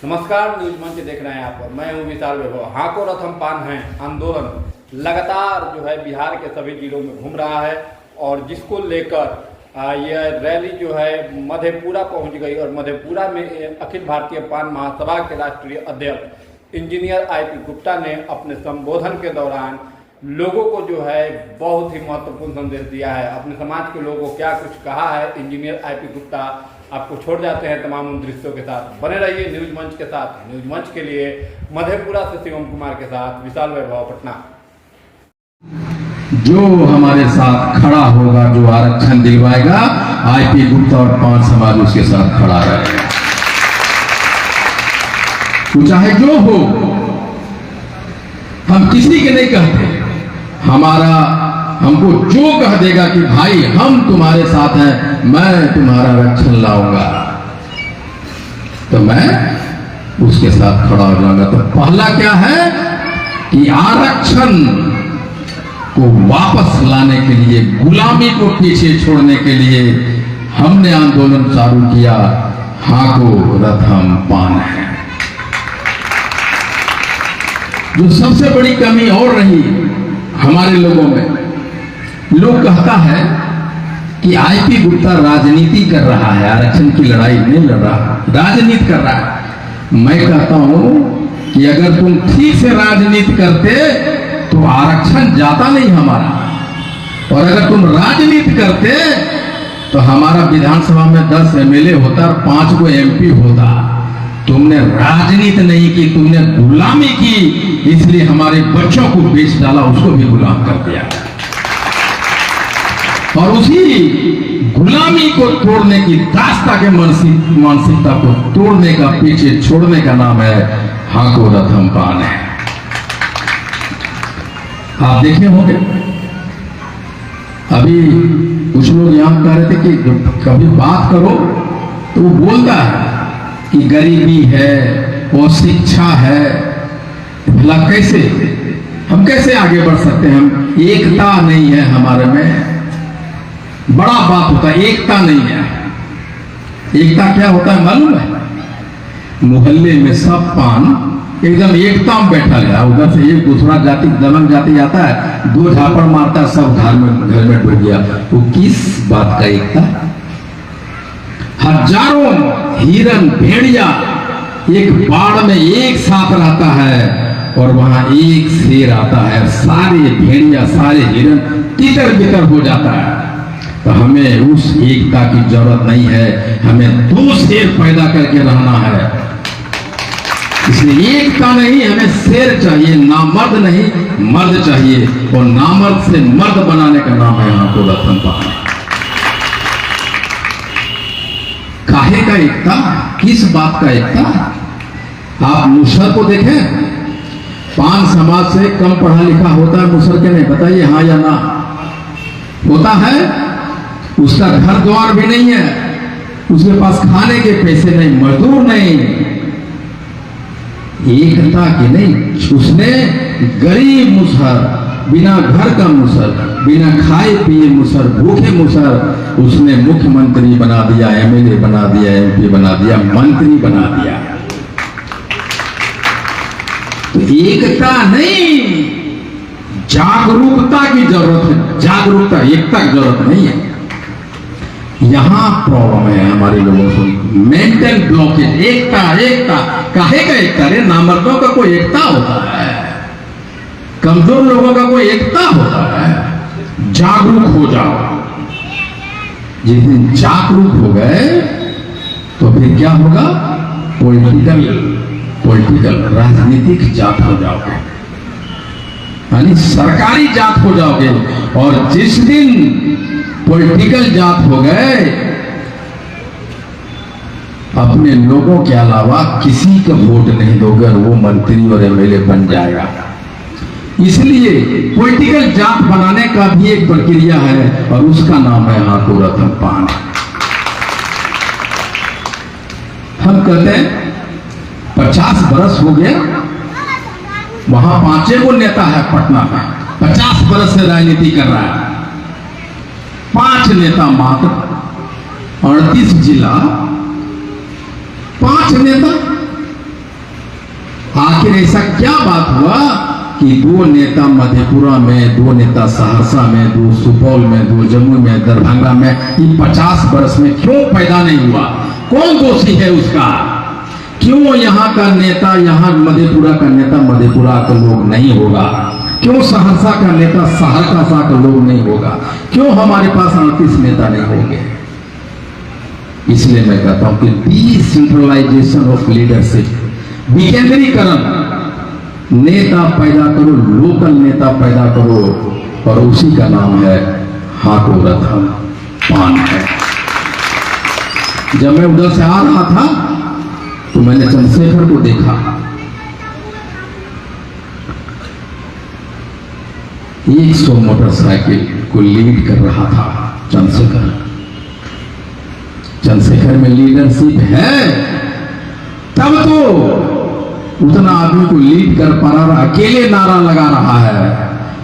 नमस्कार, न्यूज मंच देख रहे हैं आप पर। मैं हूं विशाल वैभव। हाको रथम पान है आंदोलन लगातार जो है बिहार के सभी जिलों में घूम रहा है और जिसको लेकर यह रैली जो है मधेपुरा पहुंच गई और मधेपुरा में अखिल भारतीय पान महासभा के राष्ट्रीय अध्यक्ष इंजीनियर IP गुप्ता ने अपने संबोधन के दौरान लोगों को जो है बहुत ही महत्वपूर्ण संदेश दिया है। अपने समाज के लोगों को क्या कुछ कहा है इंजीनियर IP गुप्ता, आपको छोड़ जाते हैं तमाम उन दृश्यों के साथ। बने रहिए न्यूज मंच के साथ। न्यूज मंच के लिए मधेपुरा से शिवम कुमार के साथ विशाल वैभव, पटना। जो हमारे साथ खड़ा होगा, जो आरक्षण दिलवाएगा, IP गुप्ता और पान समाज उसके साथ खड़ा रहेगा। तो चाहे जो हो, हम किसी के नहीं कहते, हमको जो कह देगा कि भाई हम तुम्हारे साथ हैं, मैं तुम्हारा रक्षण लाऊंगा, तो मैं उसके साथ खड़ा हो जाऊंगा। तो पहला क्या है कि आरक्षण को वापस लाने के लिए, गुलामी को पीछे छोड़ने के लिए हमने आंदोलन चालू किया। हाको रथम पान है। जो सबसे बड़ी कमी और रही हमारे लोगों में, लोग कहता है कि IP गुप्ता राजनीति कर रहा है, आरक्षण की लड़ाई नहीं लड़ रहा, राजनीति कर रहा है। मैं कहता हूं कि अगर तुम ठीक से राजनीति करते तो आरक्षण जाता नहीं हमारा, और अगर तुम राजनीति करते तो हमारा विधानसभा में 10 MLA होता और 5 को MP होता। तुमने राजनीति नहीं की, तुमने गुलामी की, इसलिए हमारे बच्चों को बेच डाला, उसको भी गुलाम कर दिया। और उसी गुलामी को तोड़ने की, दास्ता के मानसिकता को तोड़ने का, पीछे छोड़ने का नाम है हाको रथम पान है। आप देखे होंगे अभी कुछ लोग यहां कह रहे थे कि कभी बात करो तो वो बोलता है कि गरीबी है और शिक्षा है। भला कैसे हम कैसे आगे बढ़ सकते हैं? हम एकता नहीं है हमारे में। बड़ा बात होता है, एकता नहीं है। एकता क्या होता है मालूम है? मोहल्ले में सब पान एकदम एकता में बैठा गया, उधर से एक दूसरा जाति दमन जाति आता है, 2 झापड़ मारता है, सब घर में डूब गया। वो किस बात का एकता? हजारों हिरन भेड़िया एक बाड़ में एक साथ रहता है और वहां एक शेर आता है, सारे भेड़िया सारे हिरन तितर बितर हो जाता है। तो हमें उस एकता की जरूरत नहीं है, हमें 2 शेर पैदा करके रहना है। इसलिए एकता नहीं, हमें शेर चाहिए, नामर्द नहीं मर्द चाहिए, और नामर्द से मर्द बनाने का नाम है हाको रथम पान। काहे का एकता? किस बात का एकता? आप मुसर को देखें, पान समाज से कम पढ़ा लिखा होता है मुसर के नहीं? बताइए हाँ या ना? होता है। उसका घर द्वार भी नहीं है, उसके पास खाने के पैसे नहीं, मजदूर नहीं, एकता की नहीं। उसने गरीब मुसर, बिना घर का मुसर, बिना खाए पिए मुसर, भूखे मुसर, उसने मुख्यमंत्री बना दिया, MLA बना दिया, MP बना दिया, मंत्री बना दिया। तो एकता नहीं, जागरूकता की जरूरत है। जागरूकता, एकता की जरूरत नहीं है। यहां प्रॉब्लम है हमारे लोगों को, मेंटल ब्लॉकेज। एकता एकता काहे का एकता? रे नामर्दों का कोई एकता होता है? कमजोर लोगों का कोई एकता होता है? जागरूक हो जाओ। जिस दिन जागरूक हो गए तो फिर क्या होगा? पॉलिटिकल राजनीतिक जात हो जाओगे, यानी सरकारी जात हो जाओगे। और जिस दिन पॉलिटिकल जात हो गए, अपने लोगों के अलावा किसी का वोट नहीं दोगे, वो मंत्री और MLA बन जाएगा। इसलिए पॉलिटिकल जात बनाने का भी एक प्रक्रिया है और उसका नाम है हाको रथम पान। हम कहते हैं 50 बरस हो गया, वहां 5 गो नेता है पटना में, 50 बरस से राजनीति कर रहा है। 5 नेता मात्र, 38 जिला, 5 नेता। आखिर ऐसा क्या बात हुआ कि दो नेता मधेपुरा में, दो नेता सहरसा में, दो सुपौल में, दो जम्मू में, दरभंगा में, ये 50 वर्ष में क्यों पैदा नहीं हुआ? कौन दोषी है उसका? क्यों यहाँ का नेता, यहाँ मधेपुरा का नेता मधेपुरा का लोग नहीं होगा? क्यों सहरसा का नेता सहरसा का लोग नहीं होगा? क्यों हमारे पास 38 नेता नहीं होंगे? इसलिए मैं कहता हूं कि डिसेंट्रलाइजेशन ऑफ लीडरशिप, विकेंद्रीकरण, नेता पैदा करो, लोकल नेता पैदा करो, और उसी का नाम है हाको रथम पान है। जब मैं उधर से आ रहा था तो मैंने चंद्रशेखर को देखा, 100 मोटरसाइकिल को लीड कर रहा था चंद्रशेखर। चंद्रशेखर में लीडरशिप है तब तो उतना आदमी को लीड कर पा रहा, अकेले नारा लगा रहा है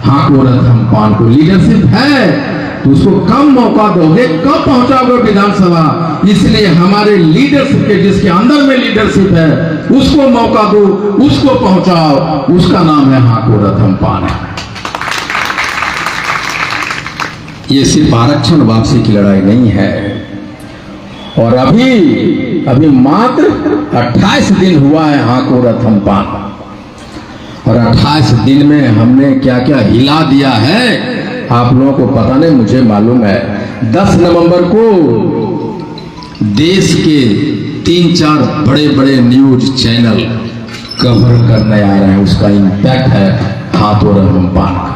हाको रथम पान को। लीडरशिप है तो उसको कम मौका दोगे, कब पहुंचाओगे विधानसभा? इसलिए हमारे लीडरशिप के, जिसके अंदर में लीडरशिप है, उसको मौका दो, उसको पहुंचाओ, उसका नाम है हाको रथम पान। ये सिर्फ आरक्षण वापसी की लड़ाई नहीं है। और अभी मात्र 28 दिन हुआ है हाको रथम पान, और 28 दिन में हमने क्या क्या हिला दिया है आप लोगों को पता नहीं, मुझे मालूम है। 10 नवंबर को देश के 3-4 बड़े बड़े न्यूज चैनल कवर करने आ रहे हैं, उसका इंपैक्ट है हाको रथम पान का।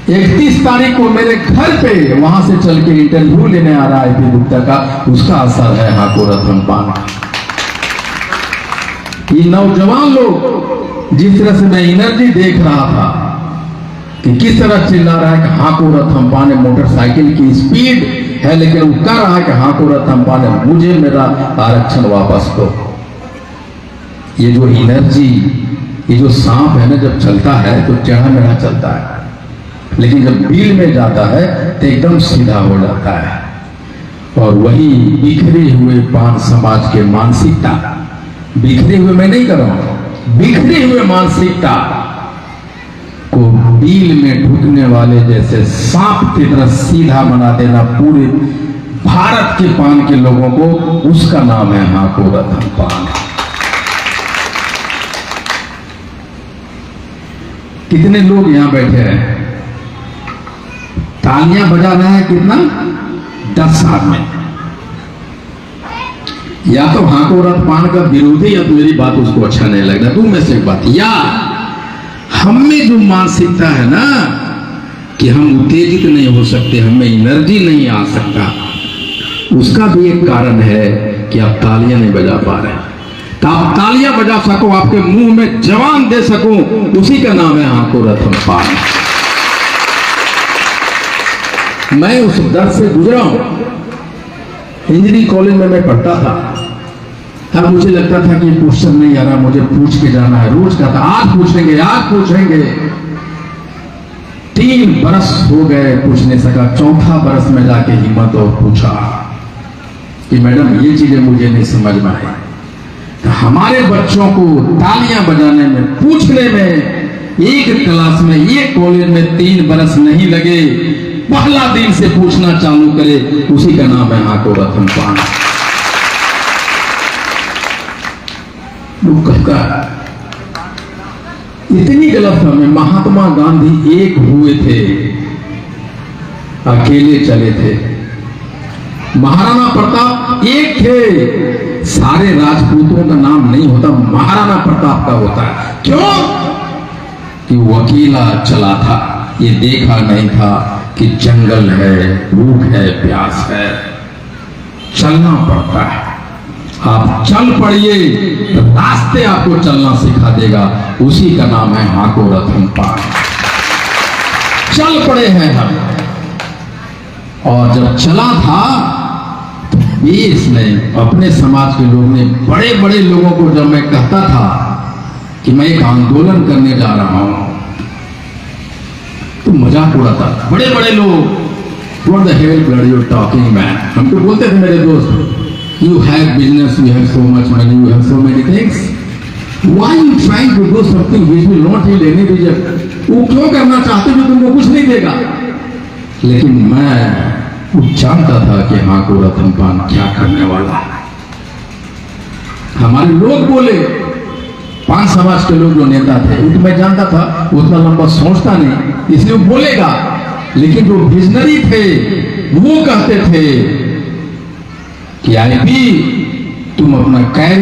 31 तारीख को मेरे घर पे वहां से चल के इंटरव्यू लेने आ रहा है आईपी गुप्ता का, उसका असर है हाको रथम पान का। ये नौजवान लोग, जिस तरह से मैं एनर्जी देख रहा था कि किस तरह चिल्ला रहा है कि हाको रथम पान, मोटरसाइकिल की स्पीड है लेकिन वो कह रहा है कि हाको रथम पान, मुझे मेरा आरक्षण वापस दो। ये जो एनर्जी, ये जो सांप है ना, जब चलता है तो टेढ़ा मेढ़ा चलता है, लेकिन जब बिल में जाता है तो एकदम सीधा हो जाता है। और वही बिखरे हुए पान समाज के मानसिकता, बिखरे हुए मैं नहीं कर रहा हूं, बिखरे हुए मानसिकता को बिल में ढुकने वाले जैसे सांप की तरह सीधा बना देना पूरे भारत के पान के लोगों को, उसका नाम है हाको रथम पान। कितने लोग यहां बैठे हैं, तालियां बजा रहा है कितना? 10 आदमी। या तो हाको रथम पान का विरोधी, या तो मेरी बात उसको अच्छा नहीं लग रहा, तुम में से एक बात, या हम में जो मानसिकता है ना कि हम उत्तेजित नहीं हो सकते, हमें एनर्जी नहीं आ सकता, उसका भी एक कारण है कि आप तालियां नहीं बजा पा रहे। तो आप तालियां बजा सको, आपके मुंह में जवान दे सको, उसी का नाम है हाको रथम पान। मैं उस दर्द से गुजरा हूं। इंजीनियरिंग कॉलेज में मैं पढ़ता था, तब मुझे लगता था कि क्वेश्चन नहीं आ रहा, मुझे पूछ के जाना है। रोज कहता आज पूछेंगे, आज पूछेंगे। 3 बरस हो गए, पूछ नहीं सका। 4था बरस में जाके हिम्मत और पूछा कि मैडम ये चीजें मुझे नहीं समझ में आई। तो हमारे बच्चों को तालियां बजाने में, पूछने में, एक क्लास में, एक कॉलेज में 3 बरस नहीं लगे, पहला दिन से पूछना चालू करे, उसी का नाम है हाको रथम पान। लोग कहता है इतनी गलत फहमी। महात्मा गांधी एक हुए थे, अकेले चले थे। महाराणा प्रताप एक थे, सारे राजपूतों का नाम नहीं होता, महाराणा प्रताप का होता है। क्यों? कि वो अकेला चला था, ये देखा नहीं था कि जंगल है, भूख है, प्यास है, चलना पड़ता है। आप चल पड़िए, रास्ते आपको चलना सिखा देगा, उसी का नाम है हाको रथम पान। चल पड़े हैं हम। और जब चला था तो देश ने, अपने समाज के लोग ने, बड़े बड़े लोगों को जब मैं कहता था कि मैं एक आंदोलन करने जा रहा हूं तो मजाक उड़ाता। बड़े बड़े लोग, what the hell bloody you talking man, हमको बोलते थे मेरे दोस्त You have business, you have so much money, you have so many things. Why you trying to do something which will not yield any result? वो क्यों करना चाहते जो तुमको कुछ नहीं देगा? लेकिन मैं जानता था कि हाँ को रतन पान क्या करने वाला है। हमारे लोग बोले, 5 समाज के लोग जो नेता थे उनको मैं जानता था उतना लंबा सोचता नहीं, इसलिए वो बोलेगा। लेकिन जो विजनरी थे वो कहते थे कि आईपी तुम अपना कैरियर